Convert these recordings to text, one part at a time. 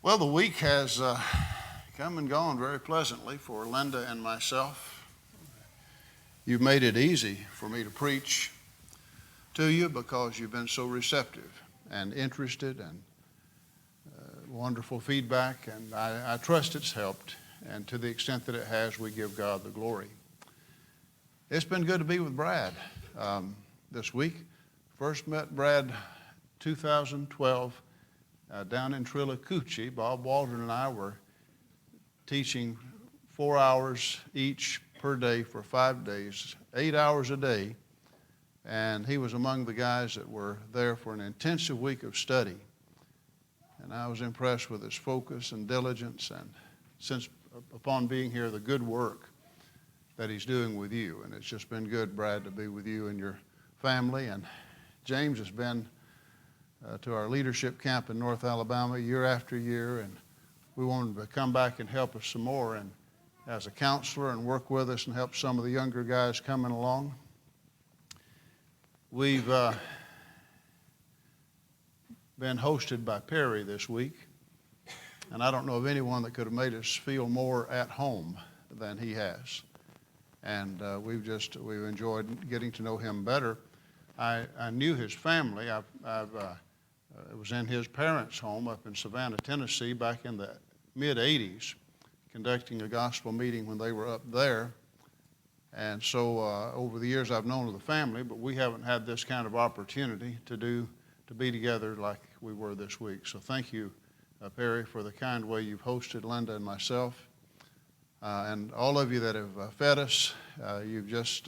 Well, the week has come and gone very pleasantly for Linda and myself. You've made it easy for me to preach to you because you've been so receptive and interested and wonderful feedback, and I trust it's helped, and to the extent that it has, we give God the glory. It's been good to be with Brad this week. First met Brad 2012 down in Trillacoochee. Bob Mauldin and I were teaching 4 hours each per day for 5 days, 8 hours a day, and he was among the guys that were there for an intensive week of study. And I was impressed with his focus and diligence, and since upon being here, the good work that he's doing with you. And it's just been good, Brad, to be with you and your family. And James has been to our leadership camp in North Alabama year after year, and we wanted him to come back and help us some more and as a counselor and work with us and help some of the younger guys coming along. We've been hosted by Perry this week, and I don't know of anyone that could have made us feel more at home than he has. And we've enjoyed getting to know him better. I knew his family. I was in his parents' home up in Savannah, Tennessee, back in the mid-'80s, conducting a gospel meeting when they were up there. And so over the years I've known of the family, but we haven't had this kind of opportunity to be together like we were this week. So thank you, Perry, for the kind way you've hosted Linda and myself. And all of you that have fed us, you've just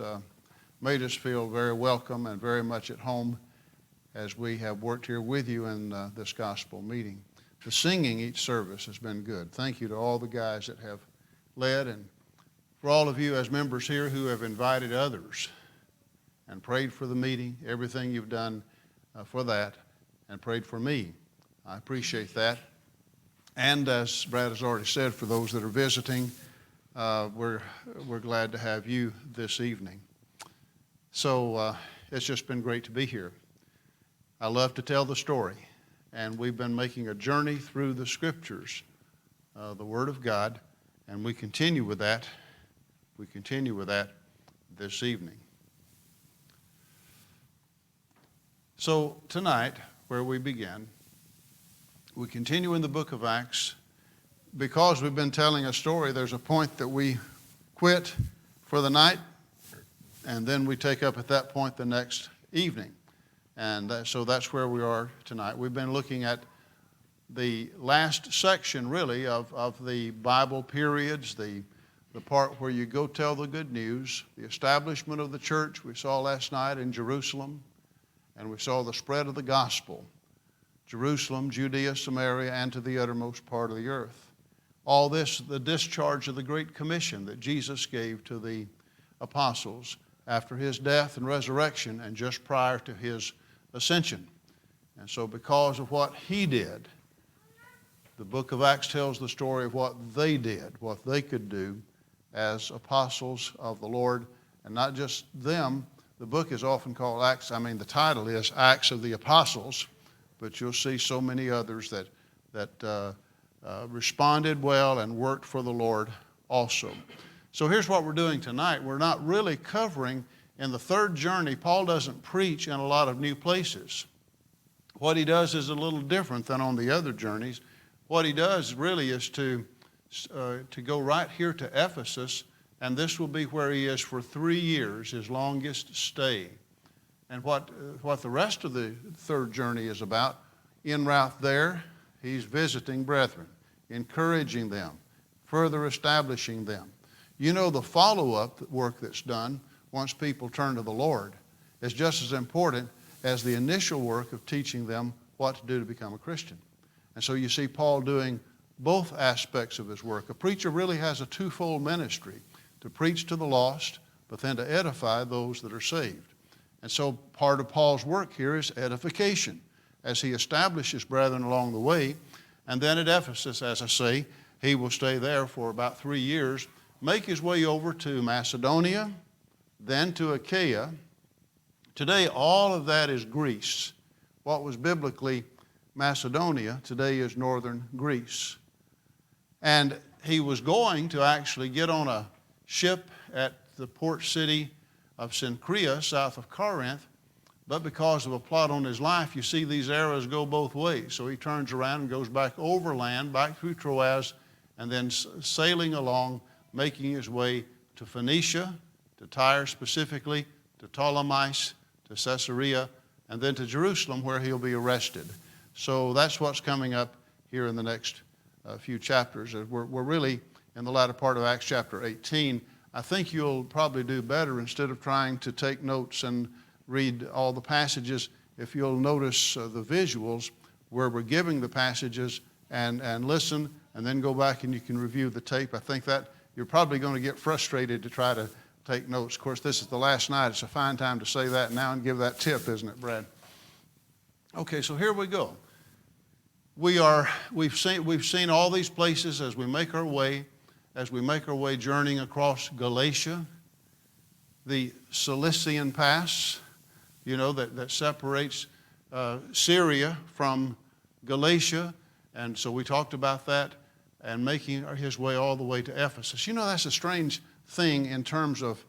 made us feel very welcome and very much at home as we have worked here with you in this gospel meeting. The singing each service has been good. Thank you to all the guys that have led, and for all of you as members here who have invited others and prayed for the meeting, everything you've done for that, and prayed for me. I appreciate that. And as Brad has already said, for those that are visiting, we're glad to have you this evening. So it's just been great to be here. I love to tell the story, and we've been making a journey through the Scriptures, the Word of God, and we continue with that. We continue with that this evening. So tonight, where we begin, we continue in the book of Acts. Because we've been telling a story, there's a point that we quit for the night, and then we take up at that point the next evening. And so that's where we are tonight. We've been looking at the last section, really, of the Bible periods, the part where you go tell the good news, the establishment of the church we saw last night in Jerusalem, and we saw the spread of the gospel, Jerusalem, Judea, Samaria, and to the uttermost part of the earth. All this, the discharge of the Great Commission that Jesus gave to the apostles after his death and resurrection and just prior to his ascension. And so because of what he did, the book of Acts tells the story of what they did, what they could do as apostles of the Lord. And not just them. The book is often called Acts. The title is Acts of the Apostles, but you'll see so many others that responded well and worked for the Lord also. So here's what we're doing tonight. We're not really covering, in the third journey, Paul doesn't preach in a lot of new places. What he does is a little different than on the other journeys. What he does really is to go right here to Ephesus, and this will be where he is for 3 years, his longest stay. And what the rest of the third journey is about, en route there, he's visiting brethren, encouraging them, further establishing them. You know, the follow-up work that's done once people turn to the Lord is just as important as the initial work of teaching them what to do to become a Christian. And so you see Paul doing both aspects of his work. A preacher really has a twofold ministry, to preach to the lost, but then to edify those that are saved. And so part of Paul's work here is edification, as he establishes brethren along the way. And then at Ephesus, as I say, he will stay there for about 3 years, make his way over to Macedonia, then to Achaia. Today, all of that is Greece. What was biblically Macedonia. Today is northern Greece. And he was going to actually get on a ship at the port city of Cenchrea, south of Corinth, but because of a plot on his life, you see these arrows go both ways. So he turns around and goes back overland, back through Troas, and then sailing along, making his way to Phoenicia, to Tyre specifically, to Ptolemais, to Caesarea, and then to Jerusalem, where he'll be arrested. So that's what's coming up here in the next few chapters. We're really in the latter part of Acts chapter 18. I think you'll probably do better, instead of trying to take notes and read all the passages, if you'll notice the visuals where we're giving the passages and listen, and then go back and you can review the tape. I think that you're probably going to get frustrated to try to take notes. Of course, this is the last night. It's a fine time to say that now and give that tip, isn't it, Brad? Okay, so here we go. We've seen all these places as we make our way journeying across Galatia, the Cilician Pass, that separates Syria from Galatia. And so we talked about that, and making his way all the way to Ephesus. That's a strange thing in terms of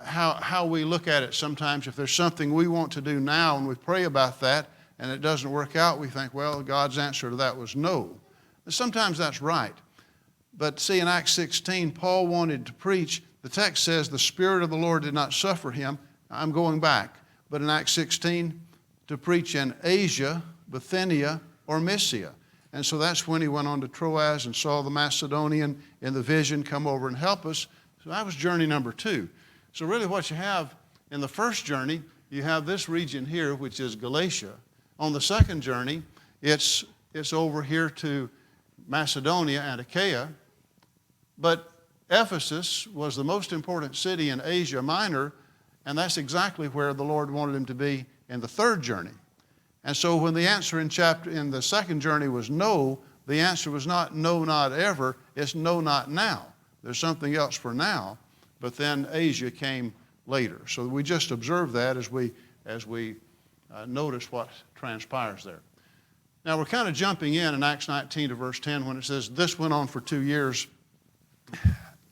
how we look at it sometimes. If there's something we want to do now and we pray about that and it doesn't work out, we think, well, God's answer to that was no. And sometimes that's right. But see, in Acts 16, Paul wanted to preach. The text says the Spirit of the Lord did not suffer him. I'm going back. But in Acts 16, to preach in Asia, Bithynia, or Mysia. And so that's when he went on to Troas and saw the Macedonian in the vision come over and help us. So that was journey number 2. So really what you have in the first journey, you have this region here, which is Galatia. On the second journey, it's over here to Macedonia and Achaia. But Ephesus was the most important city in Asia Minor, and that's exactly where the Lord wanted him to be in the third journey. And so when the answer in the second journey was no, the answer was not no, not ever. It's no, not now. There's something else for now. But then Asia came later. So we just observe that as we notice what transpires there. Now we're kind of jumping in Acts 19 to verse 10 when it says, this went on for 2 years.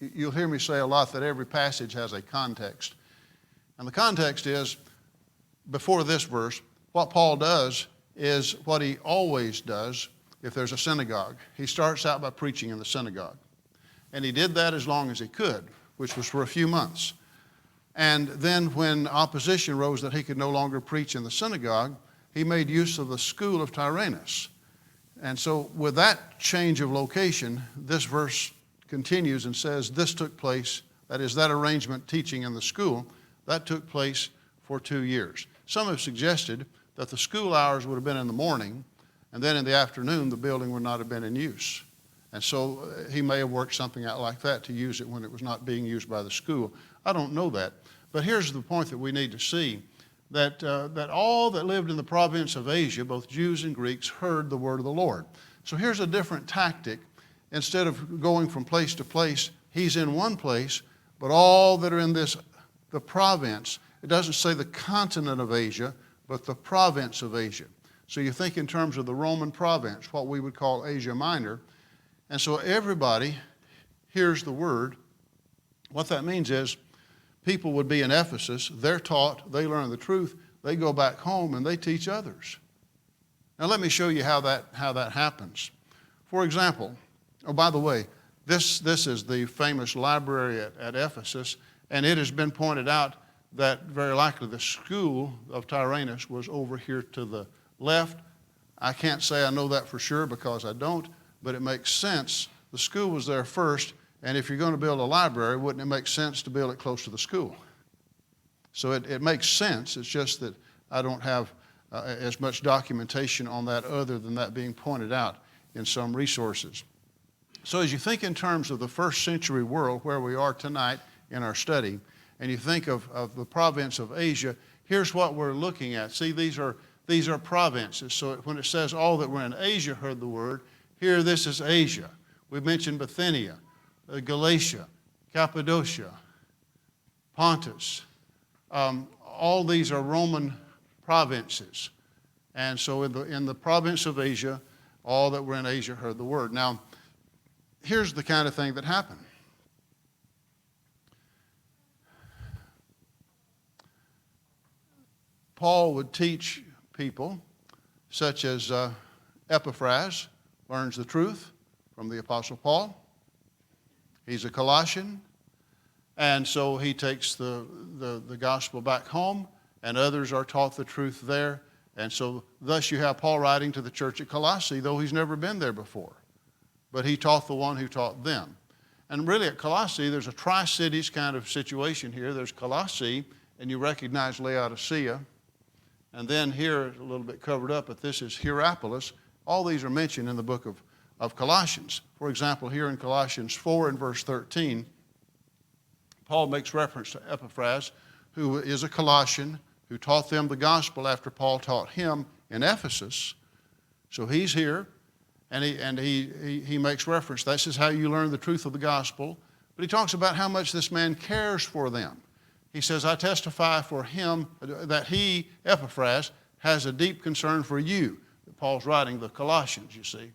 You'll hear me say a lot that every passage has a context. And the context is, before this verse, what Paul does is what he always does if there's a synagogue. He starts out by preaching in the synagogue. And he did that as long as he could, which was for a few months. And then when opposition rose that he could no longer preach in the synagogue, he made use of the school of Tyrannus. And so with that change of location, this verse continues and says this took place, that is, that arrangement teaching in the school, that took place for 2 years. Some have suggested that the school hours would have been in the morning, and then in the afternoon the building would not have been in use. And so he may have worked something out like that to use it when it was not being used by the school. I don't know that. But here's the point that we need to see, that all that lived in the province of Asia, both Jews and Greeks, heard the word of the Lord. So here's a different tactic. Instead of going from place to place, he's in one place, but all that are in the province, it doesn't say the continent of Asia, but the province of Asia. So you think in terms of the Roman province, what we would call Asia Minor. And so everybody hears the word. What that means is people would be in Ephesus, they're taught, they learn the truth, they go back home and they teach others. Now let me show you how that happens. For example, oh, by the way, this is the famous library at Ephesus, and it has been pointed out that very likely the school of Tyrannus was over here to the left. I can't say I know that for sure because I don't, but it makes sense. The school was there first, and if you're going to build a library, wouldn't it make sense to build it close to the school? So it makes sense. It's just that I don't have as much documentation on that other than that being pointed out in some resources. So as you think in terms of the first century world where we are tonight in our study, and you think of the province of Asia, here's what we're looking at. See, these are provinces. So when it says all that were in Asia heard the word, here this is Asia. We've mentioned Bithynia, Galatia, Cappadocia, Pontus. All these are Roman provinces. And so in the province of Asia, all that were in Asia heard the word. Now, here's the kind of thing that happened. Paul would teach people, such as Epaphras learns the truth from the Apostle Paul. He's a Colossian, and so he takes the gospel back home, and others are taught the truth there. And so thus you have Paul writing to the church at Colossae, though he's never been there before. But he taught the one who taught them. And really at Colossae, there's a tri-cities kind of situation here. There's Colossae, and you recognize Laodicea. And then here, a little bit covered up, but this is Hierapolis. All these are mentioned in the book of Colossians. For example, here in Colossians 4 and verse 13, Paul makes reference to Epaphras, who is a Colossian, who taught them the gospel after Paul taught him in Ephesus. So he's here, and he makes reference. This is how you learn the truth of the gospel. But he talks about how much this man cares for them. He says, I testify for him that he, Epaphras, has a deep concern for you. Paul's writing the Colossians, you see.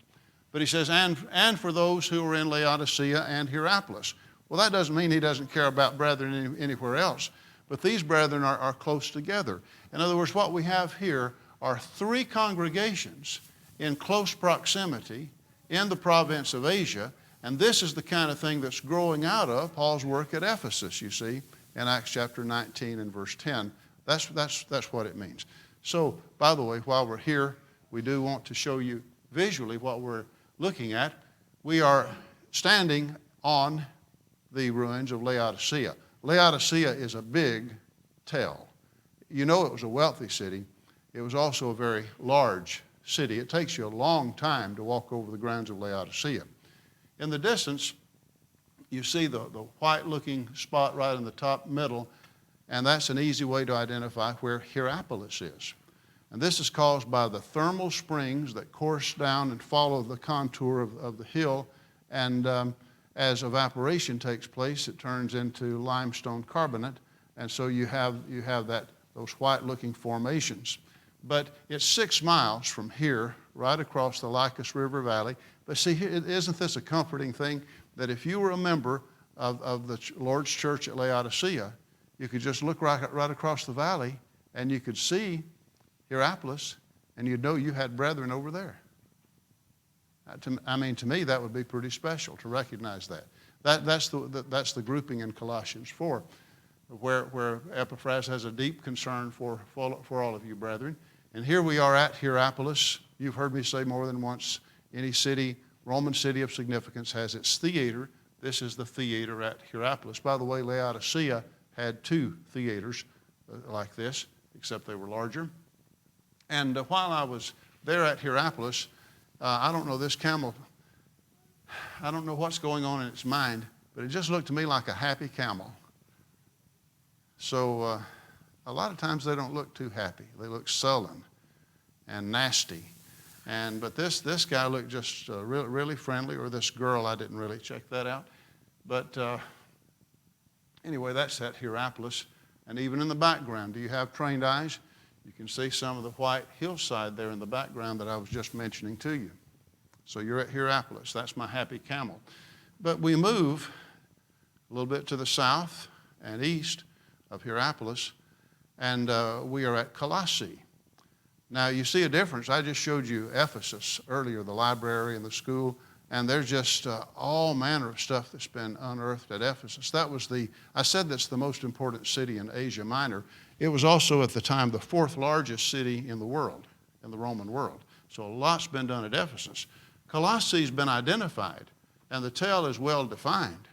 But he says, and for those who are in Laodicea and Hierapolis. Well, that doesn't mean he doesn't care about brethren anywhere else. But these brethren are close together. In other words, what we have here are three congregations in close proximity in the province of Asia. And this is the kind of thing that's growing out of Paul's work at Ephesus, you see, in Acts chapter 19 and verse 10. That's what it means. So, by the way, while we're here, we do want to show you visually what we're looking at. We are standing on the ruins of Laodicea. Laodicea is a big tell. You know it was a wealthy city. It was also a very large city. It takes you a long time to walk over the grounds of Laodicea. In the distance, you see the white-looking spot right in the top middle, and that's an easy way to identify where Hierapolis is. And this is caused by the thermal springs that course down and follow the contour of the hill, and as evaporation takes place, it turns into limestone carbonate, and so you have those white-looking formations. But it's 6 miles from here, right across the Lycus River Valley. But see, isn't this a comforting thing? That if you were a member of the Lord's church at Laodicea, you could just look right across the valley, and you could see Hierapolis, and you'd know you had brethren over there. To me, that would be pretty special to recognize that. That's the grouping in Colossians 4, where Epaphras has a deep concern for all of you brethren. And here we are at Hierapolis. You've heard me say more than once, any city, Roman city of significance, has its theater. This is the theater at Hierapolis. By the way, Laodicea had 2 theaters like this, except they were larger. And while I was there at Hierapolis, I don't know this camel, I don't know what's going on in its mind, but it just looked to me like a happy camel. So a lot of times they don't look too happy. They look sullen and nasty. But this guy looked just really friendly, or this girl, I didn't really check that out. But anyway, that's at Hierapolis. And even in the background, do you have trained eyes? You can see some of the white hillside there in the background that I was just mentioning to you. So you're at Hierapolis. That's my happy camel. But we move a little bit to the south and east of Hierapolis, and we are at Colossae. Now, you see a difference. I just showed you Ephesus earlier, the library and the school, and there's just all manner of stuff that's been unearthed at Ephesus. I said that's the most important city in Asia Minor. It was also at the time the 4th largest city in the world, in the Roman world. So a lot's been done at Ephesus. Colossae's been identified, and the tell is well defined,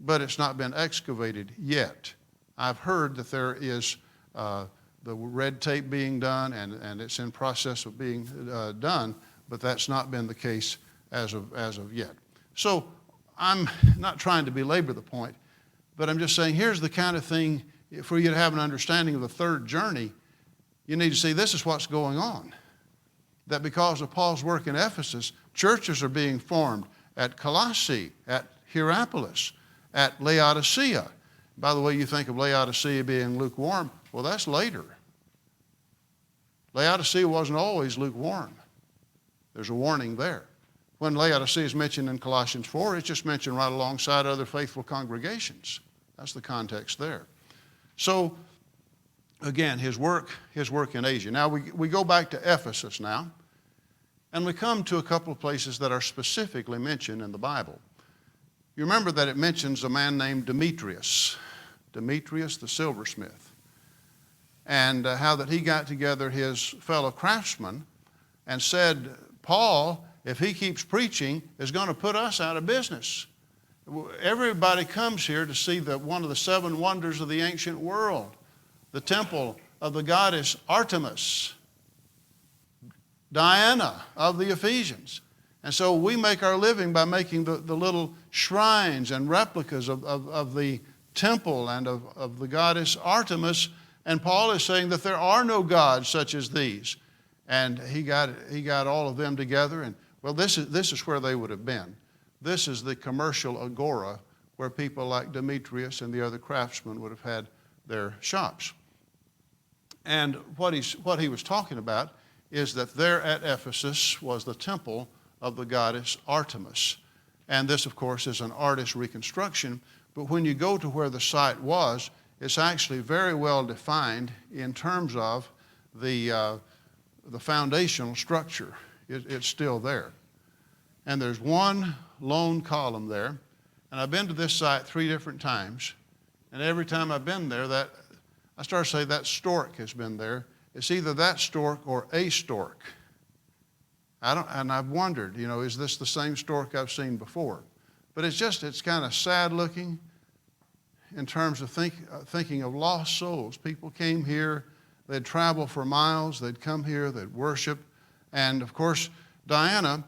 but it's not been excavated yet. I've heard that there is the red tape being done, and it's in process of being done, but that's not been the case as of yet. So I'm not trying to belabor the point, but I'm just saying here's the kind of thing, for you to have an understanding of the third journey, you need to see this is what's going on. That because of Paul's work in Ephesus, churches are being formed at Colossae, at Hierapolis, at Laodicea. By the way, you think of Laodicea being lukewarm. Well, that's later. Laodicea wasn't always lukewarm. There's a warning there. When Laodicea is mentioned in Colossians 4, it's just mentioned right alongside other faithful congregations. That's the context there. So, again, his work in Asia. Now, we go back to Ephesus now, and we come to a couple of places that are specifically mentioned in the Bible. You remember that it mentions a man named Demetrius the silversmith, and how that he got together his fellow craftsmen and said, Paul, if he keeps preaching, is going to put us out of business. Everybody comes here to see one of the 7 wonders of the ancient world, the temple of the goddess Artemis, Diana of the Ephesians. And so we make our living by making the little shrines and replicas of the temple and of the goddess Artemis. And Paul is saying that there are no gods such as these. And he got all of them together. And well, this is where they would have been. This is the commercial agora where people like Demetrius and the other craftsmen would have had their shops. And what he was talking about is that there at Ephesus was the temple of the goddess Artemis. And this, of course, is an artist's reconstruction. But when you go to where the site was, it's actually very well defined in terms of the foundational structure. It's still there. And there's one lone column there. And I've been to this site 3 different times. And every time I've been there, I start to say that stork has been there. It's either that stork or a stork. And I've wondered, is this the same stork I've seen before? But it's kind of sad looking in terms of thinking of lost souls. People came here, they'd travel for miles, they'd come here, they'd worship. And of course, Diana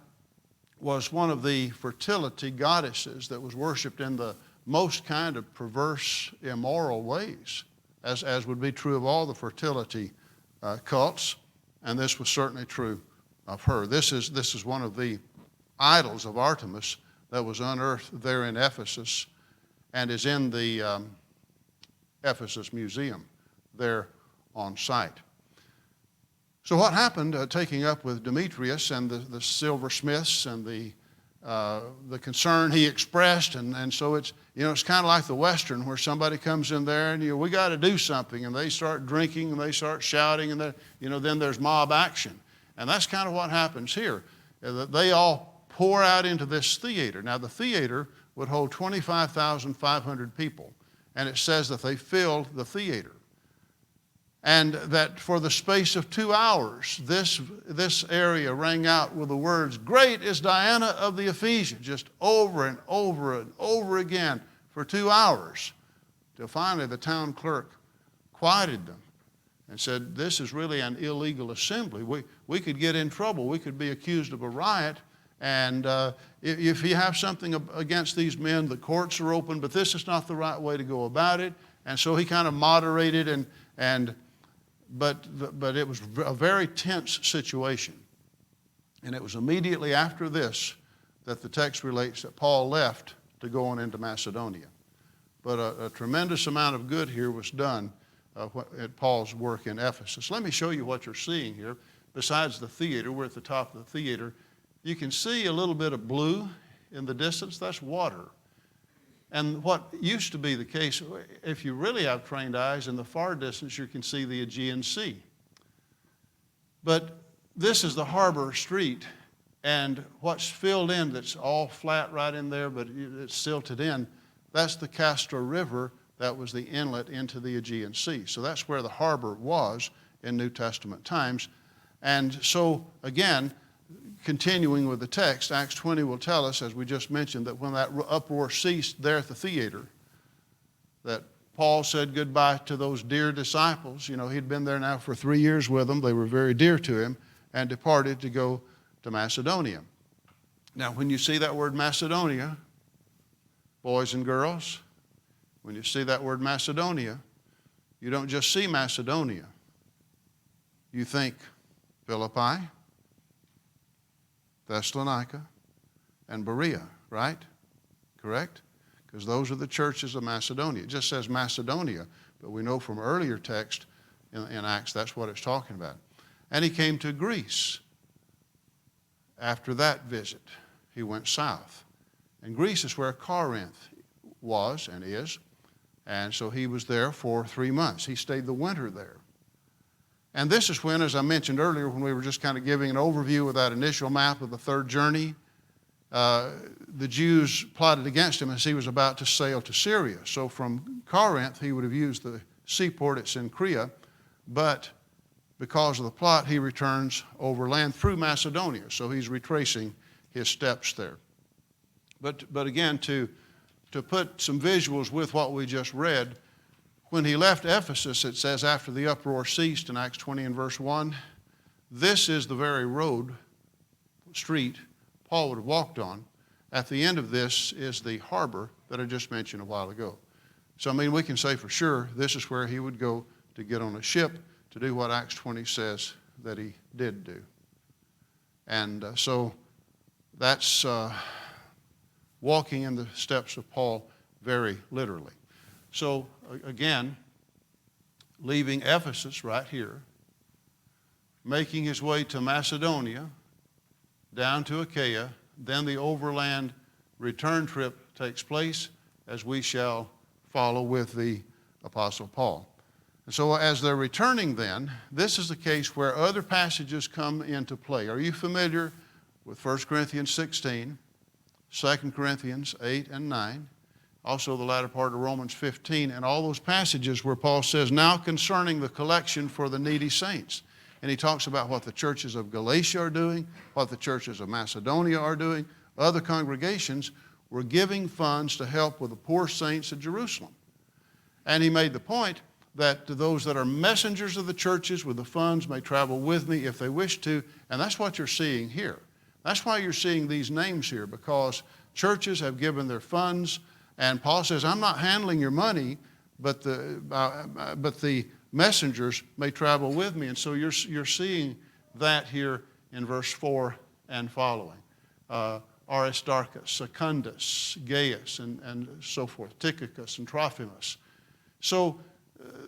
was one of the fertility goddesses that was worshiped in the most kind of perverse, immoral ways, as would be true of all the fertility cults. And this was certainly true of her. This is one of the idols of Artemis that was unearthed there in Ephesus and is in the Ephesus Museum there on site. So what happened, taking up with Demetrius and the silversmiths and the concern he expressed, and so it's kind of like the Western where somebody comes in there and we got to do something, and they start drinking and they start shouting, and then there's mob action. And that's kind of what happens here. They all pour out into this theater. Now, the theater would hold 25,500 people, and it says that they filled the theater. And that for the space of 2 hours, this area rang out with the words, "Great is Diana of the Ephesians," just over and over and over again for 2 hours, till finally the town clerk quieted them and said, "This is really an illegal assembly. We could get in trouble. We could be accused of a riot. And if you have something against these men, the courts are open, but this is not the right way to go about it." And so he kind of moderated, but it was a very tense situation. And it was immediately after this that the text relates that Paul left to go on into Macedonia. But a tremendous amount of good here was done at Paul's work in Ephesus. Let me show you what you're seeing here. Besides the theater, we're at the top of the theater. You can see a little bit of blue in the distance. That's water. And what used to be the case, if you really have trained eyes, in the far distance you can see the Aegean Sea. But this is the harbor street, and what's filled in that's all flat right in there, but it's silted in, that's the Castor River. That was the inlet into the Aegean Sea. So that's where the harbor was in New Testament times. And so, again, continuing with the text, Acts 20 will tell us, as we just mentioned, that when that uproar ceased there at the theater, that Paul said goodbye to those dear disciples. He'd been there now for 3 years with them. They were very dear to him, and departed to go to Macedonia. Now, when you see that word Macedonia, boys and girls, when you see that word Macedonia, you don't just see Macedonia. You think Philippi, Thessalonica, and Berea, right? Correct? Because those are the churches of Macedonia. It just says Macedonia, but we know from earlier text in Acts that's what it's talking about. And he came to Greece. After that visit, he went south. And Greece is where Corinth was and is. And so he was there for 3 months. He stayed the winter there. And this is when, as I mentioned earlier, when we were just kind of giving an overview of that initial map of the third journey, the Jews plotted against him as he was about to sail to Syria. So from Corinth, he would have used the seaport at Cenchrea, but because of the plot, he returns overland through Macedonia. So he's retracing his steps there. But again, to put some visuals with what we just read, when he left Ephesus, it says after the uproar ceased in Acts 20 and verse 1, this is the very street Paul would have walked on. At the end of this is the harbor that I just mentioned a while ago. So, we can say for sure this is where he would go to get on a ship to do what Acts 20 says that he did do. And so that's walking in the steps of Paul very literally. So again, leaving Ephesus right here, making his way to Macedonia, down to Achaia, then the overland return trip takes place as we shall follow with the Apostle Paul. And so as they're returning then, this is the case where other passages come into play. Are you familiar with 1 Corinthians 16, 2 Corinthians 8 and 9, also the latter part of Romans 15, and all those passages where Paul says, now concerning the collection for the needy saints. And he talks about what the churches of Galatia are doing, what the churches of Macedonia are doing. Other congregations were giving funds to help with the poor saints of Jerusalem. And he made the point that to those that are messengers of the churches with the funds may travel with me if they wish to. And that's what you're seeing here. That's why you're seeing these names here, because churches have given their funds. And Paul says, I'm not handling your money, but the messengers may travel with me. And so you're seeing that here in verse 4 and following. Aristarchus, Secundus, Gaius, and so forth, Tychicus and Trophimus. So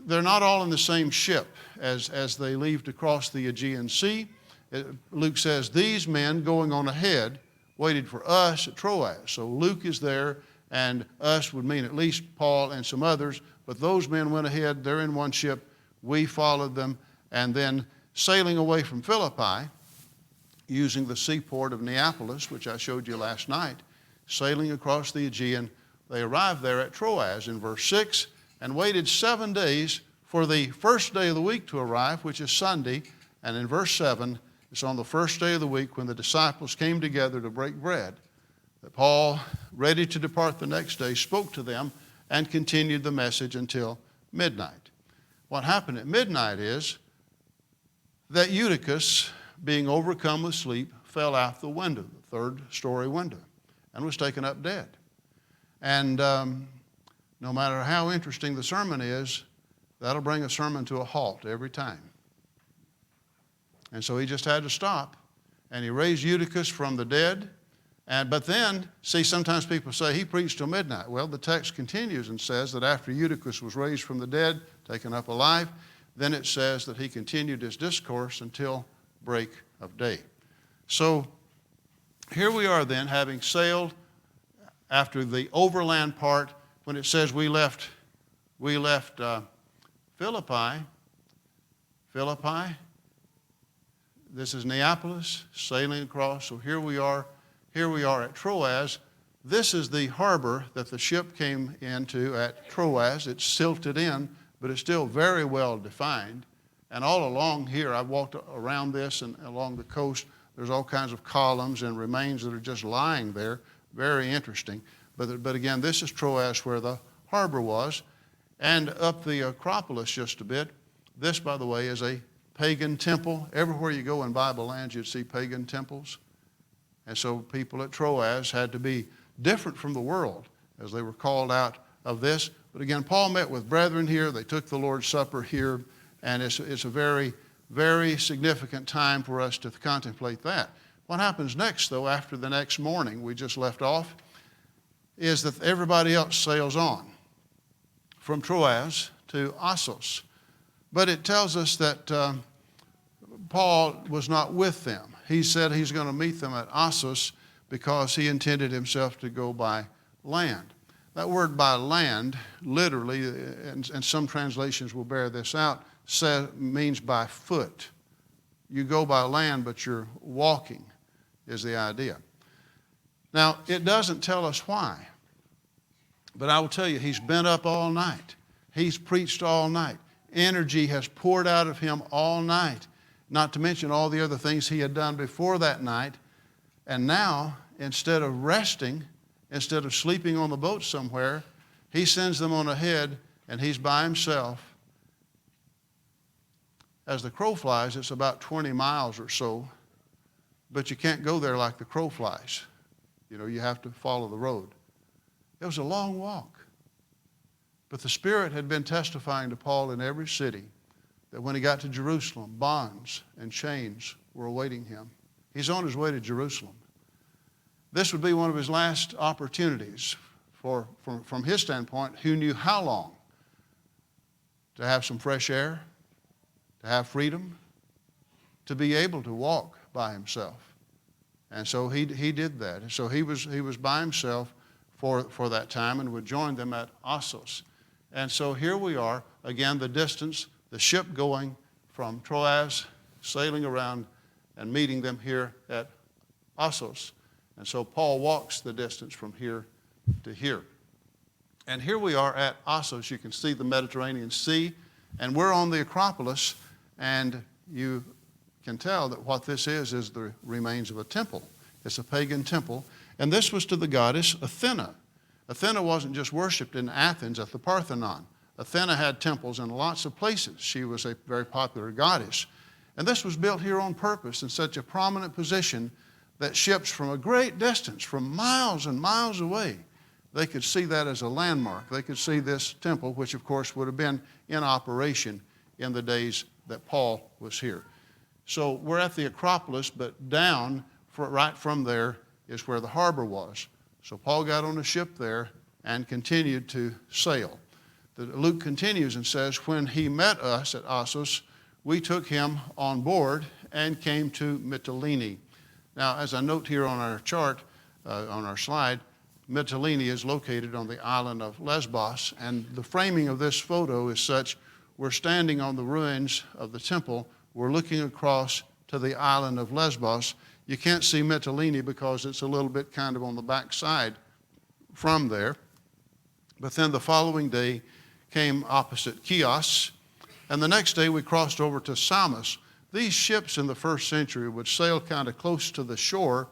they're not all in the same ship as they leave to cross the Aegean Sea. Luke says, these men going on ahead waited for us at Troas. So Luke is there, and us would mean at least Paul and some others, but those men went ahead, they're in one ship, we followed them, and then sailing away from Philippi, using the seaport of Neapolis, which I showed you last night, sailing across the Aegean, they arrived there at Troas in verse 6, and waited 7 days for the first day of the week to arrive, which is Sunday, and in verse 7, it's on the first day of the week when the disciples came together to break bread, that Paul, ready to depart the next day, spoke to them and continued the message until midnight. What happened at midnight is that Eutychus, being overcome with sleep, fell out the window, the third-story window, and was taken up dead. And no matter how interesting the sermon is, that'll bring a sermon to a halt every time. And so he just had to stop, and he raised Eutychus from the dead. But then, see, sometimes people say he preached till midnight. Well, the text continues and says that after Eutychus was raised from the dead, taken up alive, then it says that he continued his discourse until break of day. So here we are then, having sailed after the overland part, when it says we left Philippi. This is Neapolis, sailing across. So here we are at Troas. This is the harbor that the ship came into at Troas. It's silted in, but it's still very well defined. And all along here, I've walked around this and along the coast, there's all kinds of columns and remains that are just lying there. Very interesting. But again, this is Troas where the harbor was. And up the Acropolis just a bit, this, by the way, is a pagan temple. Everywhere you go in Bible lands, you'd see pagan temples. And so people at Troas had to be different from the world as they were called out of this. But again, Paul met with brethren here. They took the Lord's Supper here. And it's a very, very significant time for us to contemplate that. What happens next, though, after the next morning we just left off, is that everybody else sails on from Troas to Assos. But it tells us that Paul was not with them. He said he's going to meet them at Assos because he intended himself to go by land. That word by land, literally, and some translations will bear this out, means by foot. You go by land, but you're walking, is the idea. Now, it doesn't tell us why, but I will tell you, he's been up all night. He's preached all night. Energy has poured out of him all night, not to mention all the other things he had done before that night. And now, instead of resting, instead of sleeping on the boat somewhere, he sends them on ahead, and he's by himself. As the crow flies, it's about 20 miles or so, but you can't go there like the crow flies. You know, you have to follow the road. It was a long walk. But the Spirit had been testifying to Paul in every city that when he got to Jerusalem, bonds and chains were awaiting him. He's on his way to Jerusalem. This would be one of his last opportunities from his standpoint, who knew how long, to have some fresh air, to have freedom, to be able to walk by himself. And so he did that. And so he was by himself for that time and would join them at Assos. And so here we are, again, the distance, the ship going from Troas, sailing around and meeting them here at Assos. And so Paul walks the distance from here to here. And here we are at Assos. You can see the Mediterranean Sea, and we're on the Acropolis, and you can tell that what this is the remains of a temple. It's a pagan temple, and this was to the goddess Athena. Athena wasn't just worshipped in Athens at the Parthenon. Athena had temples in lots of places. She was a very popular goddess. And this was built here on purpose in such a prominent position that ships from a great distance, from miles and miles away, they could see that as a landmark. They could see this temple, which of course would have been in operation in the days that Paul was here. So we're at the Acropolis, but down right from there is where the harbor was. So Paul got on a ship there and continued to sail. Luke continues and says, when he met us at Assos, we took him on board and came to Mytilene. Now, as I note here on our chart, on our slide, Mytilene is located on the island of Lesbos, and the framing of this photo is such, we're standing on the ruins of the temple, we're looking across to the island of Lesbos. You can't see Mytilene because it's a little bit kind of on the back side from there. But then the following day came opposite Chios, and the next day we crossed over to Samos. These ships in the first century would sail kind of close to the shore,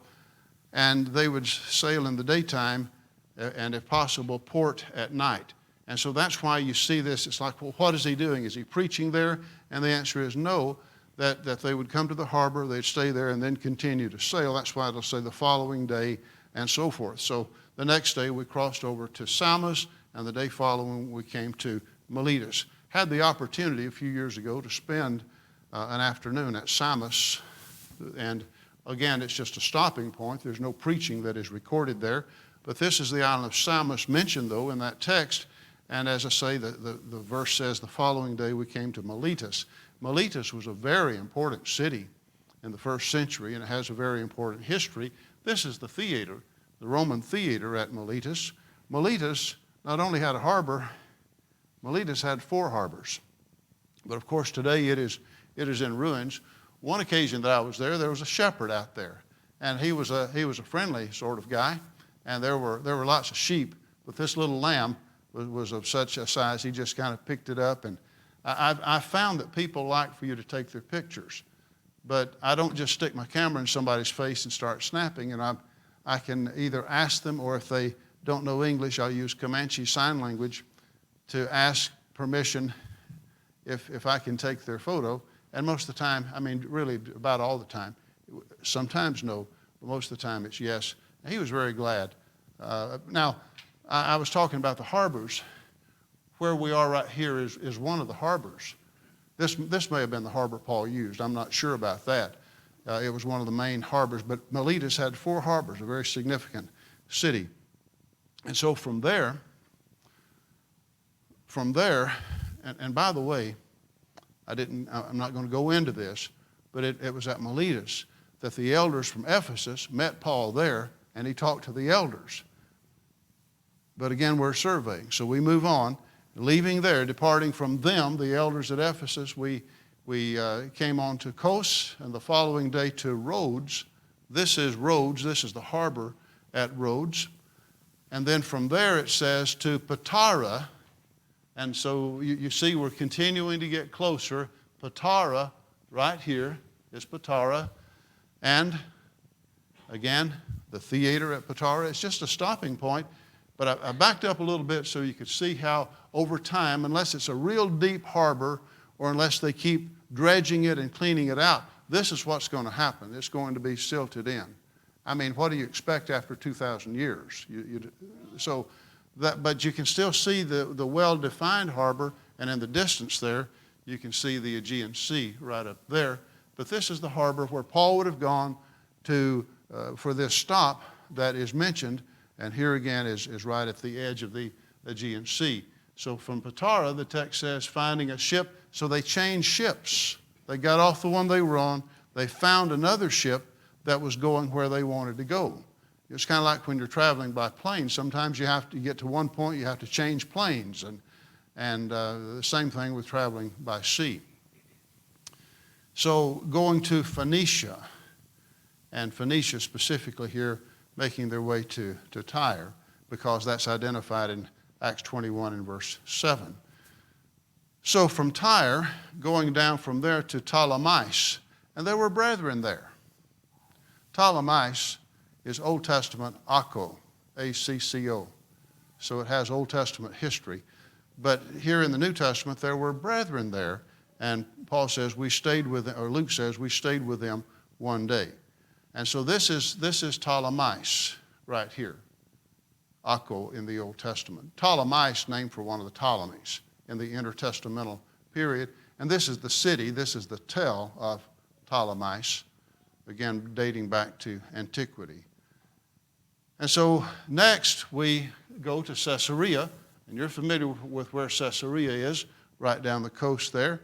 and they would sail in the daytime and, if possible, port at night. And so that's why you see this. It's like, well, what is he doing? Is he preaching there? And the answer is no, that they would come to the harbor, they'd stay there, and then continue to sail. That's why it'll say the following day and so forth. So the next day we crossed over to Samos, and the day following we came to Miletus. Had the opportunity a few years ago to spend an afternoon at Samos, and again, it's just a stopping point. There's no preaching that is recorded there. But this is the island of Samos mentioned, though, in that text. And as I say, the verse says, the following day we came to Miletus. Miletus was a very important city in the first century, and it has a very important history. This is the theater, the Roman theater at Miletus. Miletus not only had a harbor, Miletus had 4 harbors. But of course, today it is in ruins. One occasion that I was there was a shepherd out there, and he was a friendly sort of guy, and there were lots of sheep, but this little lamb was of such a size he just kind of picked it up. And I found that people like for you to take their pictures, but I don't just stick my camera in somebody's face and start snapping. And I can either ask them, or if they don't know English, I'll use Comanche Sign Language to ask permission if I can take their photo. And most of the time, I mean, really about all the time, sometimes no, but most of the time it's yes. And he was very glad. Now, I was talking about the harbors. Where we are right here is one of the harbors. This may have been the harbor Paul used. I'm not sure about that. It was one of the main harbors, but Miletus had 4 harbors, a very significant city. And so from there, and by the way, I'm not going to go into this, but it was at Miletus that the elders from Ephesus met Paul there, and he talked to the elders. But again, we're surveying, so we move on. Leaving there, departing from them, the elders at Ephesus, we came on to Kos, and the following day to Rhodes. This is Rhodes. This is the harbor at Rhodes. And then from there it says to Patara. And so you see we're continuing to get closer. Patara, right here, is Patara. And again, the theater at Patara. It's just a stopping point. But I backed up a little bit so you could see how over time, unless it's a real deep harbor or unless they keep dredging it and cleaning it out, this is what's going to happen. It's going to be silted in. I mean, what do you expect after 2,000 years? But you can still see the well-defined harbor, and in the distance there, you can see the Aegean Sea right up there. But this is the harbor where Paul would have gone to for this stop that is mentioned, and here again is right at the edge of the Aegean Sea. So from Patara, the text says, finding a ship, so they changed ships. They got off the one they were on. They found another ship that was going where they wanted to go. It's kind of like when you're traveling by plane. Sometimes you have to get to one point, you have to change planes, and the same thing with traveling by sea. So going to Phoenicia, and Phoenicia specifically here, making their way to Tyre, because that's identified in Acts 21 and verse 7. So from Tyre, going down from there to Ptolemais, and there were brethren there. Ptolemais is Old Testament Acco, A-C-C-O. So it has Old Testament history. But here in the New Testament, there were brethren there, and Paul says we stayed with them, or Luke says we stayed with them one day. And so this is Ptolemais right here, Acco in the Old Testament. Ptolemais named for one of the Ptolemies in the intertestamental period. And this is the city, this is the tell of Ptolemais, again dating back to antiquity. And so next we go to Caesarea, and you're familiar with where Caesarea is, right down the coast there.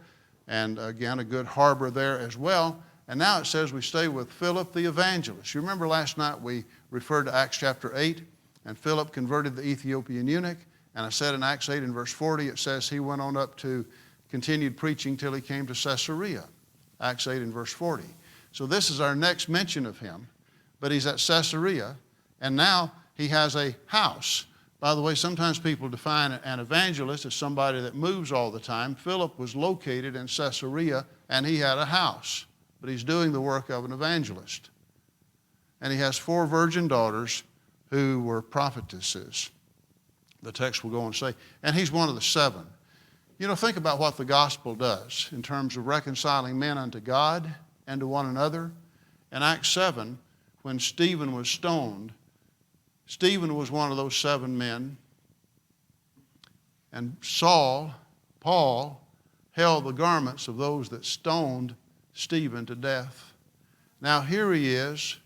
And again, a good harbor there as well. And now it says we stay with Philip the evangelist. You remember last night we referred to Acts chapter 8, and Philip converted the Ethiopian eunuch. And I said in Acts 8 and verse 40, it says he went on up to continued preaching till he came to Caesarea. Acts 8 and verse 40. So this is our next mention of him. But he's at Caesarea, and now he has a house. By the way, sometimes people define an evangelist as somebody that moves all the time. Philip was located in Caesarea, and he had a house. But he's doing the work of an evangelist. And he has 4 virgin daughters who were prophetesses. The text will go on to say, and he's one of the 7. You know, think about what the gospel does in terms of reconciling men unto God and to one another. In Acts 7, when Stephen was stoned, Stephen was one of those 7 men. And Paul, held the garments of those that stoned Stephen to death. Now here he is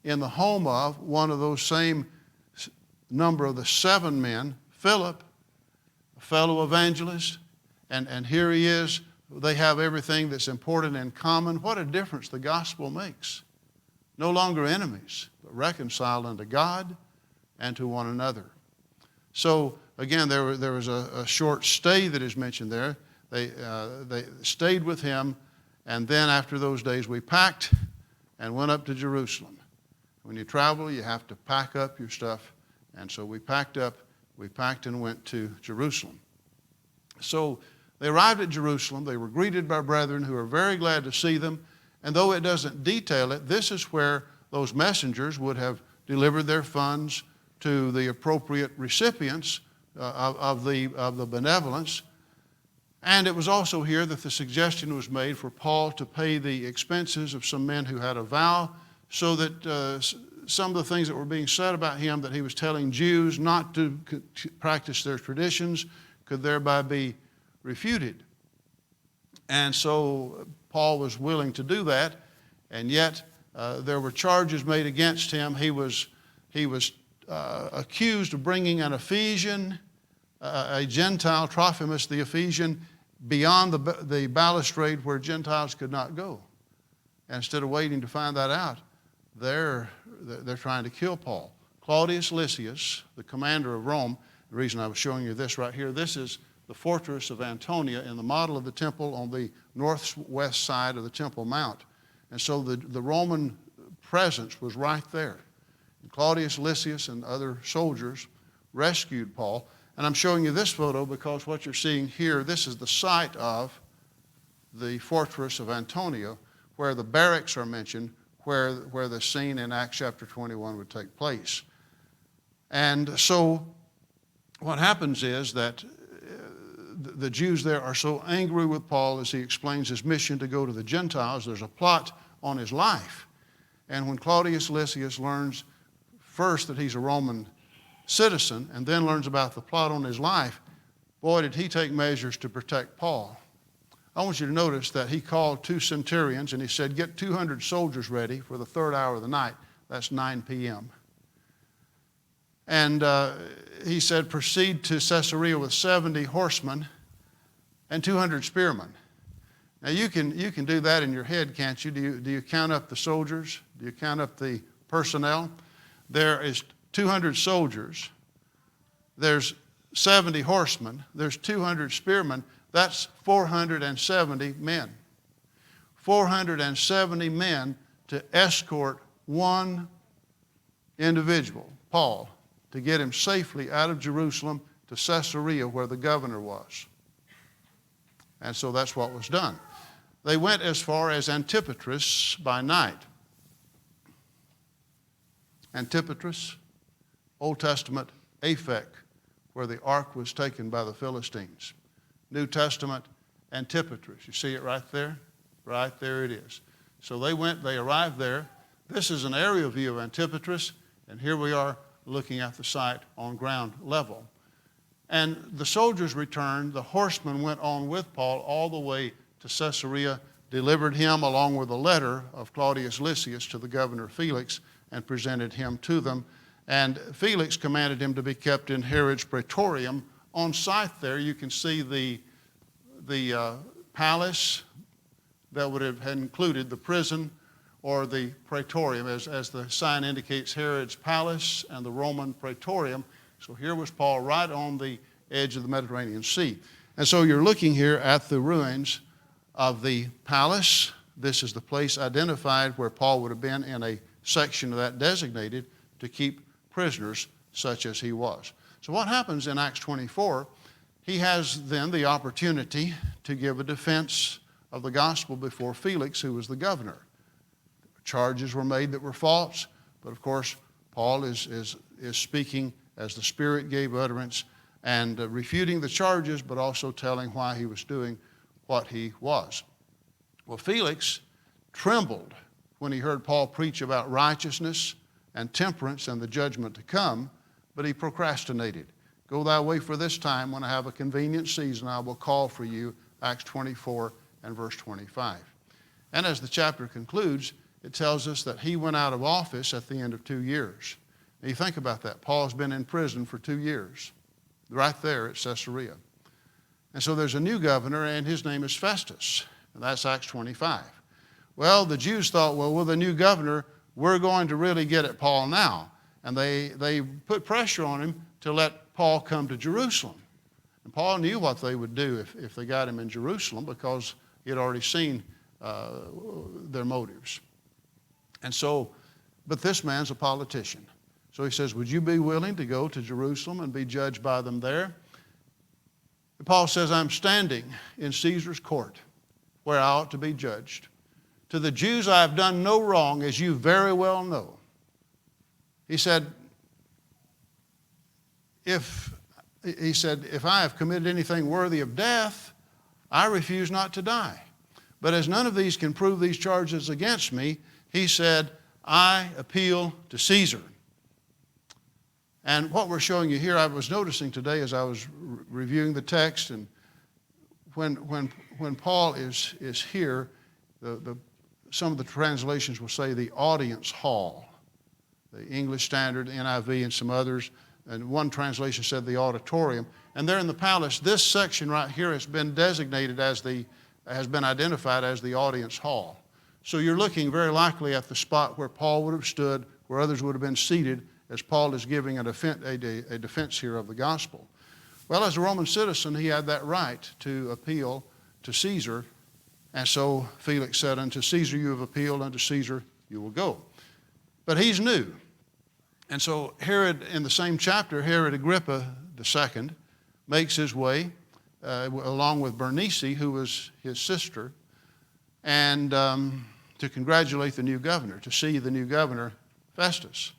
in the home of one of those same number of the 7 men, Philip, a fellow evangelist, and here he is. They have everything that's important in common. What a difference the gospel makes. No longer enemies, but reconciled unto God and to one another. So again, there was a short stay that is mentioned there. They stayed with him. And then after those days, we packed and went up to Jerusalem. When you travel, you have to pack up your stuff. And so we packed and went to Jerusalem. So they arrived at Jerusalem. They were greeted by brethren who were very glad to see them. And though it doesn't detail it, this is where those messengers would have delivered their funds to the appropriate recipients of the benevolence. And it was also here that the suggestion was made for Paul to pay the expenses of some men who had a vow, so that some of the things that were being said about him, that he was telling Jews not to practice their traditions, could thereby be refuted. And so Paul was willing to do that, and yet there were charges made against him. He was accused of bringing an Ephesian, a Gentile, Trophimus the Ephesian, beyond the balustrade where Gentiles could not go. And instead of waiting to find that out, they're trying to kill Paul. Claudius Lysias, the commander of Rome, the reason I was showing you this right here, this is the fortress of Antonia in the model of the temple on the northwest side of the Temple Mount. And so the Roman presence was right there. And Claudius Lysias and other soldiers rescued Paul. And I'm showing you this photo because what you're seeing here, this is the site of the fortress of Antonia, where the barracks are mentioned, where the scene in Acts chapter 21 would take place. And so what happens is that the Jews there are so angry with Paul as he explains his mission to go to the Gentiles. There's a plot on his life. And when Claudius Lysias learns first that he's a Roman citizen and then learns about the plot on his life, boy, did he take measures to protect Paul. I want you to notice that he called 2 centurions and he said, get 200 soldiers ready for the 3rd hour of the night. That's 9 p.m. And he said, proceed to Caesarea with 70 horsemen and 200 spearmen. Now you can do that in your head, can't you? Do you count up the soldiers? Do you count up the personnel? There is 200 soldiers. There's 70 horsemen. There's 200 spearmen. That's 470 men. 470 men to escort one individual, Paul, to get him safely out of Jerusalem to Caesarea where the governor was. And so that's what was done. They went as far as Antipatris by night. Antipatris, Old Testament, Aphek, where the ark was taken by the Philistines. New Testament, Antipatris. You see it right there? Right there it is. So they arrived there. This is an aerial view of Antipatris, and here we are looking at the site on ground level. And the soldiers returned. The horsemen went on with Paul all the way to Caesarea, delivered him along with a letter of Claudius Lysias to the governor Felix, and presented him to them. And Felix commanded him to be kept in Herod's praetorium. On site there, you can see the palace that would have included the prison or the praetorium, as the sign indicates, Herod's palace and the Roman praetorium. So here was Paul right on the edge of the Mediterranean Sea. And so you're looking here at the ruins of the palace. This is the place identified where Paul would have been in a section of that designated to keep prisoners such as he was. So what happens in Acts 24, he has then the opportunity to give a defense of the gospel before Felix, who was the governor. Charges were made that were false, but of course Paul is speaking as the Spirit gave utterance and refuting the charges, but also telling why he was doing what he was. Well, Felix trembled when he heard Paul preach about righteousness and temperance and the judgment to come, but he procrastinated. Go thy way for this time. When I have a convenient season, I will call for you, Acts 24 and verse 25. And as the chapter concludes, it tells us that he went out of office at the end of 2 years. Now you think about that. Paul's been in prison for 2 years, right there at Caesarea. And so there's a new governor, and his name is Festus, and that's Acts 25. Well, the Jews thought, well, with a new governor, we're going to really get at Paul now. And they put pressure on him to let Paul come to Jerusalem. And Paul knew what they would do if they got him in Jerusalem, because he had already seen their motives. And so, but this man's a politician. So he says, would you be willing to go to Jerusalem and be judged by them there? And Paul says, I'm standing in Caesar's court where I ought to be judged. To the Jews I have done no wrong, as you very well know. He said, if I have committed anything worthy of death, I refuse not to die. But as none of these can prove these charges against me, he said, I appeal to Caesar. And what we're showing you here, I was noticing today as I was reviewing the text, and when Paul is here, some of the translations will say the audience hall. The English Standard, NIV, and some others. And one translation said the auditorium. And there in the palace, this section right here has been designated as has been identified as the audience hall. So you're looking very likely at the spot where Paul would have stood, where others would have been seated, as Paul is giving a defense here of the gospel. Well, as a Roman citizen, he had that right to appeal to Caesar. And so Felix said, unto Caesar you have appealed, unto Caesar you will go. But he's new. And so Herod, in the same chapter, Herod Agrippa II makes his way, along with Bernice, who was his sister, and to congratulate the new governor, to see the new governor, Festus.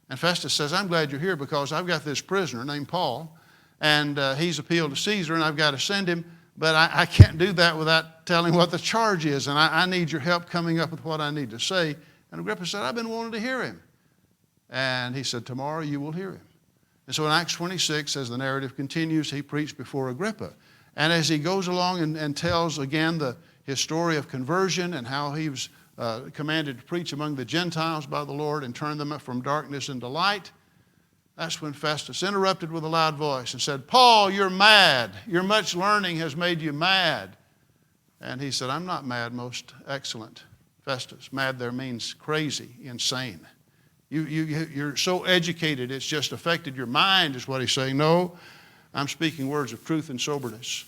And Festus says, I'm glad you're here because I've got this prisoner named Paul, and he's appealed to Caesar, and I've got to send him, but I can't do that without telling what the charge is, and I need your help coming up with what I need to say. And Agrippa said, I've been wanting to hear him. And he said, tomorrow you will hear him. And so in Acts 26, as the narrative continues, he preached before Agrippa. And as he goes along and tells again his story of conversion and how he was commanded to preach among the Gentiles by the Lord and turn them from darkness into light, that's when Festus interrupted with a loud voice and said, Paul, you're mad. Your much learning has made you mad. And he said, I'm not mad, most excellent Festus. Mad there means crazy, insane. You're so educated, it's just affected your mind, is what he's saying. No, I'm speaking words of truth and soberness.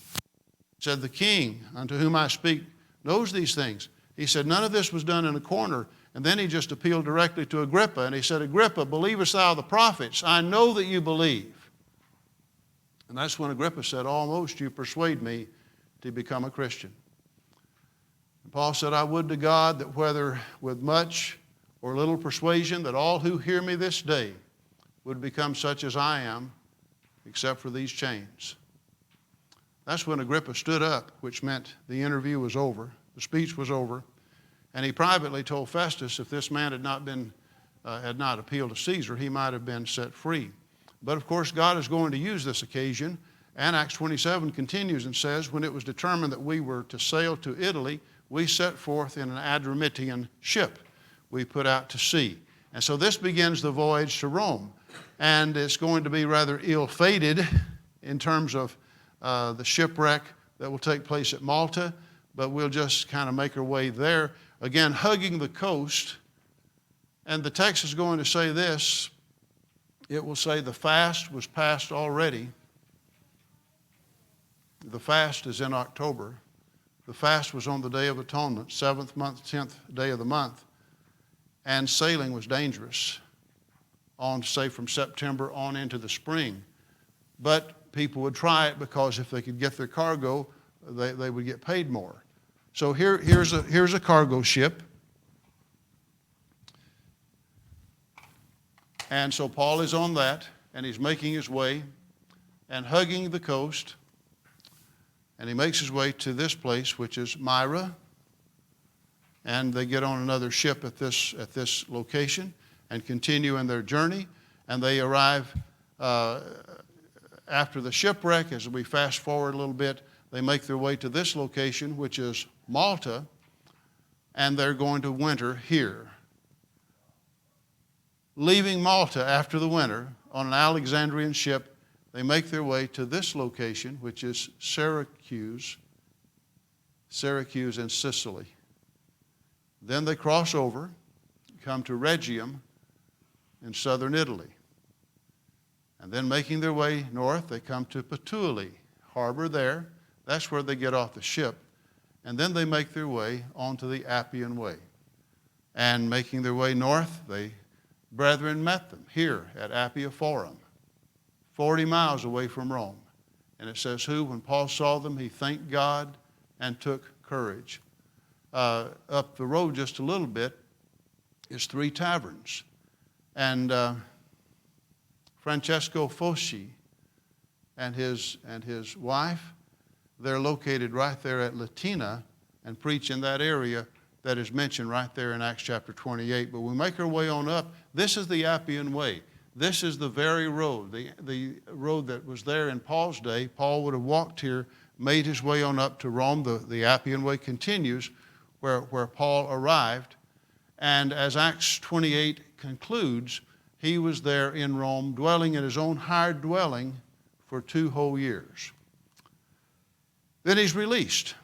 He said, the king unto whom I speak knows these things. He said, none of this was done in a corner. And then he just appealed directly to Agrippa. And he said, Agrippa, believest thou the prophets? I know that you believe. And that's when Agrippa said, almost you persuade me to become a Christian. And Paul said, I would to God that whether with much or little persuasion, that all who hear me this day would become such as I am, except for these chains. That's when Agrippa stood up, which meant the interview was over, the speech was over, and he privately told Festus if this man had not appealed to Caesar, he might have been set free. But of course, God is going to use this occasion, and Acts 27 continues and says, when it was determined that we were to sail to Italy, we set forth in an Adramyttian ship. We put out to sea. And so this begins the voyage to Rome. And it's going to be rather ill-fated in terms of the shipwreck that will take place at Malta, but we'll just kind of make our way there. Again, hugging the coast. And the text is going to say this. It will say the fast was past already. The fast is in October. The fast was on the Day of Atonement, 7th month, 10th day of the month. And sailing was dangerous on, say, from September on into the spring. But people would try it because if they could get their cargo, they would get paid more. So here's a cargo ship. And so Paul is on that, and he's making his way and hugging the coast. And he makes his way to this place, which is Myra. And they get on another ship at this location and continue in their journey. And they arrive after the shipwreck. As we fast forward a little bit, they make their way to this location, which is Malta, and they're going to winter here. Leaving Malta after the winter on an Alexandrian ship, they make their way to this location, which is Syracuse in Sicily. Then they cross over, come to Rhegium in southern Italy. And then making their way north, they come to Puteoli, harbor there. That's where they get off the ship. And then they make their way onto the Appian Way. And making their way north, brethren met them here at Appia Forum, 40 miles away from Rome. And it says, when Paul saw them, he thanked God and took courage. Up the road just a little bit is 3 taverns. And Francesco Foschi and his wife, they're located right there at Latina and preach in that area that is mentioned right there in Acts chapter 28. But we make our way on up. This is the Appian Way. This is the very road, the road that was there in Paul's day. Paul would have walked here, made his way on up to Rome. The Appian Way continues where Paul arrived. And as Acts 28 concludes, he was there in Rome, dwelling in his own hired dwelling for 2 whole years. Then he's released.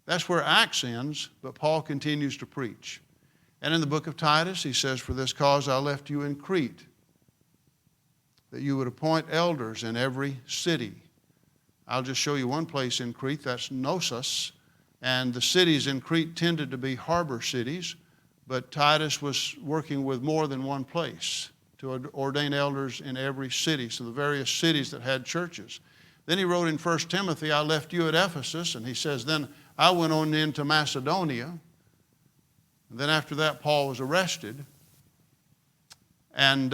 That's where Acts ends, but Paul continues to preach. And in the book of Titus, he says, "For this cause I left you in Crete, that you would appoint elders in every city." I'll just show you one place in Crete, that's Knossos. And the cities in Crete tended to be harbor cities, but Titus was working with more than one place to ordain elders in every city, so the various cities that had churches. Then he wrote in 1 Timothy, "I left you at Ephesus," and he says, "Then I went on into Macedonia." And then after that, Paul was arrested, and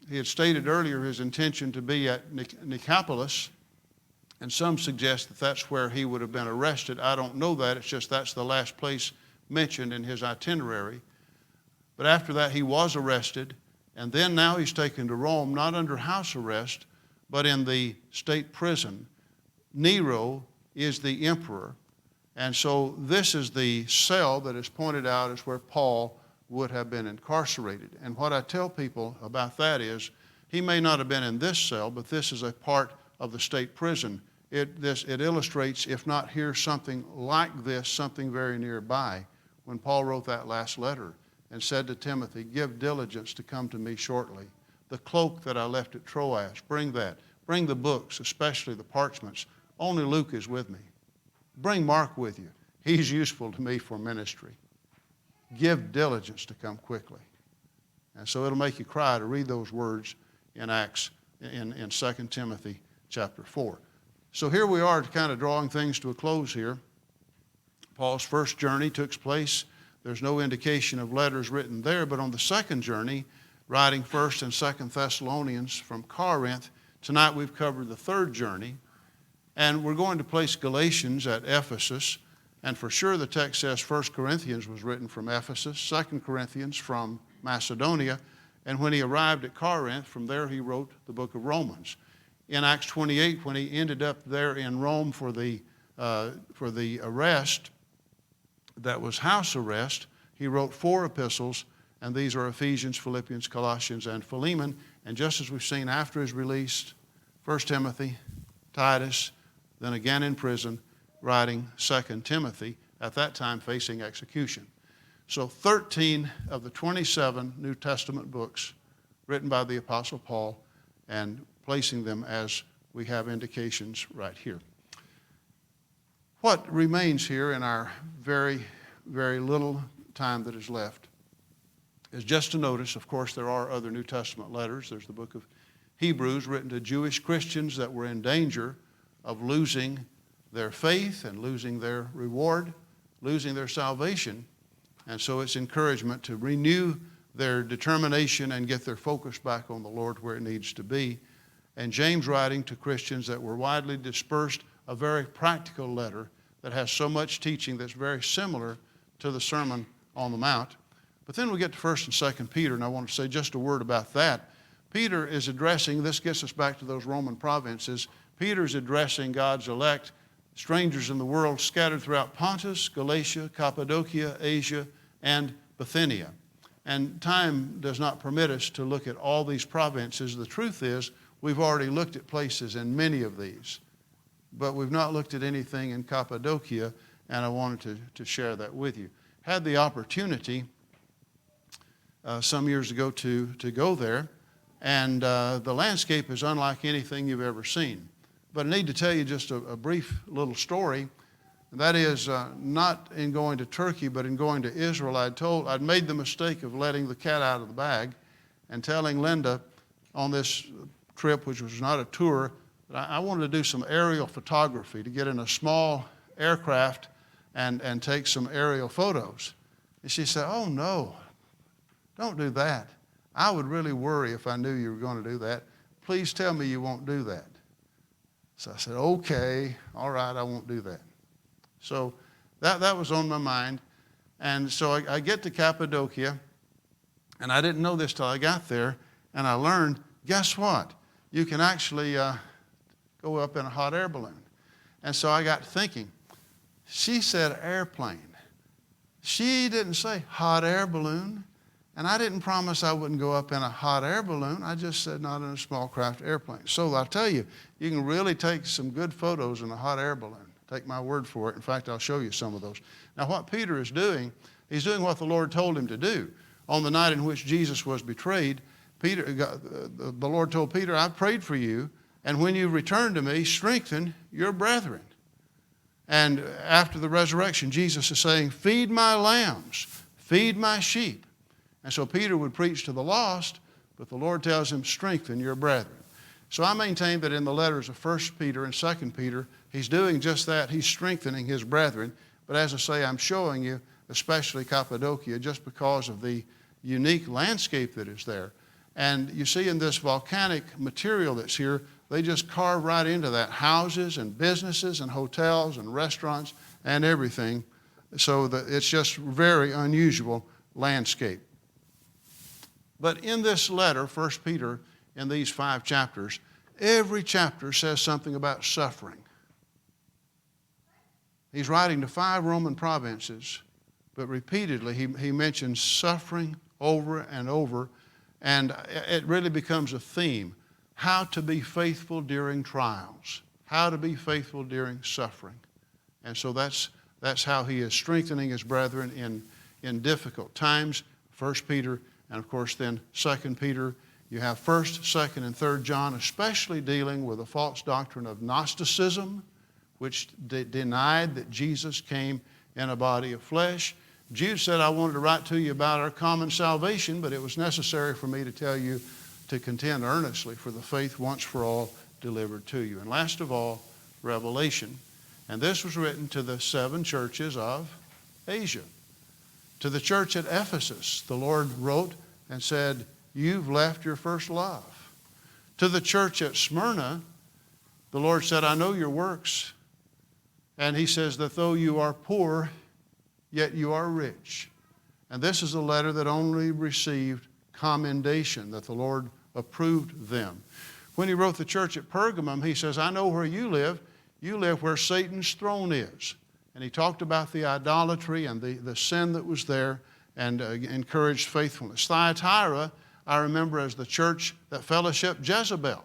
he had stated earlier his intention to be at Nicopolis, and some suggest that that's where he would have been arrested. I don't know that. It's just that's the last place mentioned in his itinerary. But after that, he was arrested, and then now he's taken to Rome, not under house arrest, but in the state prison. Nero is the emperor, and so this is the cell that is pointed out as where Paul would have been incarcerated. And what I tell people about that is, he may not have been in this cell, but this is a part of the state prison. It illustrates, if not here, something like this, something very nearby, when Paul wrote that last letter and said to Timothy, "Give diligence to come to me shortly. The cloak that I left at Troas, bring that. Bring the books, especially the parchments. Only Luke is with me. Bring Mark with you. He's useful to me for ministry. Give diligence to come quickly." And so it'll make you cry to read those words in Acts, in 2 Timothy chapter 4. So here we are, kind of drawing things to a close here. Paul's first journey took place. There's no indication of letters written there, but on the second journey, writing 1 and 2 Thessalonians from Corinth, tonight we've covered the third journey, and we're going to place Galatians at Ephesus, and for sure the text says 1 Corinthians was written from Ephesus, 2 Corinthians from Macedonia, and when he arrived at Corinth, from there he wrote the book of Romans. In Acts 28, when he ended up there in Rome for the arrest, that was house arrest, he wrote 4 epistles, and these are Ephesians, Philippians, Colossians, and Philemon. And just as we've seen after his release, 1 Timothy, Titus, then again in prison, writing 2 Timothy, at that time facing execution. So 13 of the 27 New Testament books written by the Apostle Paul, and placing them as we have indications right here. What remains here in our very, very little time that is left is just to notice, of course, there are other New Testament letters. There's the book of Hebrews written to Jewish Christians that were in danger of losing their faith and losing their reward, losing their salvation. And so it's encouragement to renew their determination and get their focus back on the Lord where it needs to be. And James writing to Christians that were widely dispersed, a very practical letter that has so much teaching that's very similar to the Sermon on the Mount. But then we get to 1 and 2 Peter, and I want to say just a word about that. Peter is addressing, this gets us back to those Roman provinces, Peter's addressing God's elect, strangers in the world scattered throughout Pontus, Galatia, Cappadocia, Asia, and Bithynia. And time does not permit us to look at all these provinces. The truth is, we've already looked at places in many of these, but we've not looked at anything in Cappadocia, and I wanted to share that with you. Had the opportunity some years ago to go there, and the landscape is unlike anything you've ever seen. But I need to tell you just a brief little story. And that is not in going to Turkey, but in going to Israel. I'd made the mistake of letting the cat out of the bag and telling Linda on this trip, which was not a tour, that I wanted to do some aerial photography, to get in a small aircraft and take some aerial photos. And she said, "Oh no, don't do that. I would really worry if I knew you were going to do that. Please tell me you won't do that." So I said, "Okay, all right, I won't do that." So that was on my mind. And so I get to Cappadocia, and I didn't know this till I got there, and I learned, guess what? You can actually go up in a hot air balloon. And so I got thinking, she said airplane. She didn't say hot air balloon. And I didn't promise I wouldn't go up in a hot air balloon. I just said not in a small craft airplane. So I'll tell you, you can really take some good photos in a hot air balloon. Take my word for it. In fact, I'll show you some of those. Now, what Peter is doing, he's doing what the Lord told him to do. On the night in which Jesus was betrayed, the Lord told Peter, I prayed for you, and when you return to me, strengthen your brethren. And after the resurrection, Jesus is saying, feed my lambs, feed my sheep. And so Peter would preach to the lost, but the Lord tells him, strengthen your brethren. So I maintain that in the letters of 1 Peter and 2 Peter, he's doing just that. He's strengthening his brethren. But as I say, I'm showing you, especially Cappadocia, just because of the unique landscape that is there. And you see in this volcanic material that's here, they just carve right into that. Houses and businesses and hotels and restaurants and everything. So that it's just very unusual landscape. But in this letter, 1 Peter, in these 5 chapters, every chapter says something about suffering. He's writing to 5 Roman provinces, but repeatedly he mentions suffering over and over, and it really becomes a theme. How to be faithful during trials. How to be faithful during suffering. And so that's how he is strengthening his brethren in difficult times. 1 Peter, and of course then 2 Peter. You have 1st, 2nd, and 3rd John, especially dealing with the false doctrine of Gnosticism, which denied that Jesus came in a body of flesh. Jude said, I wanted to write to you about our common salvation, but it was necessary for me to tell you to contend earnestly for the faith once for all delivered to you. And last of all, Revelation. And this was written to the 7 churches of Asia. To the church at Ephesus, the Lord wrote and said, you've left your first love. To the church at Smyrna, the Lord said, I know your works. And he says that though you are poor, yet you are rich. And this is a letter that only received commendation, that the Lord approved them. When he wrote the church at Pergamum, he says, I know where you live. You live where Satan's throne is. And he talked about the idolatry and the sin that was there and encouraged faithfulness. Thyatira, I remember as the church that fellowshiped Jezebel.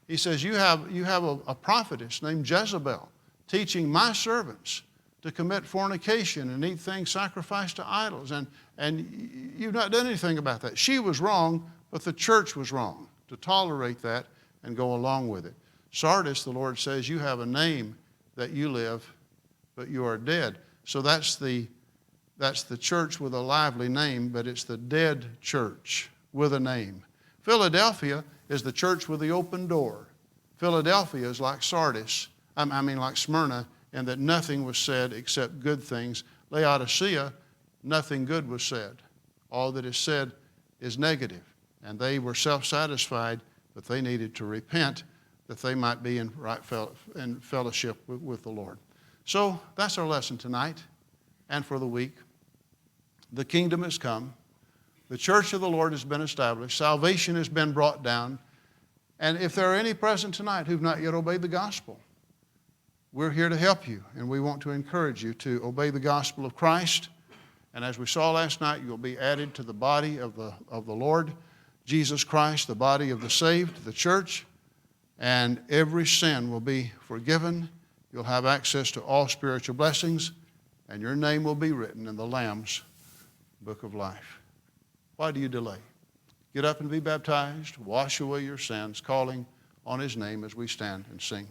He says, you have a prophetess named Jezebel teaching my servants to commit fornication and eat things sacrificed to idols. And you've not done anything about that. She was wrong, but the church was wrong to tolerate that and go along with it. Sardis, the Lord says, you have a name that you live, but you are dead. So that's the church with a lively name, but it's the dead church with a name. Philadelphia is the church with the open door. Philadelphia is like Sardis, like Smyrna, and that nothing was said except good things. Laodicea, nothing good was said. All that is said is negative. And they were self-satisfied, but they needed to repent that they might be in right fellowship with the Lord. So that's our lesson tonight and for the week. The kingdom has come. The church of the Lord has been established. Salvation has been brought down. And if there are any present tonight who've not yet obeyed the gospel, we're here to help you, and we want to encourage you to obey the gospel of Christ. And as we saw last night, you'll be added to the body of the Lord Jesus Christ, the body of the saved, the church, and every sin will be forgiven. You'll have access to all spiritual blessings, and your name will be written in the Lamb's book of life. Why do you delay? Get up and be baptized, wash away your sins, calling on his name as we stand and sing.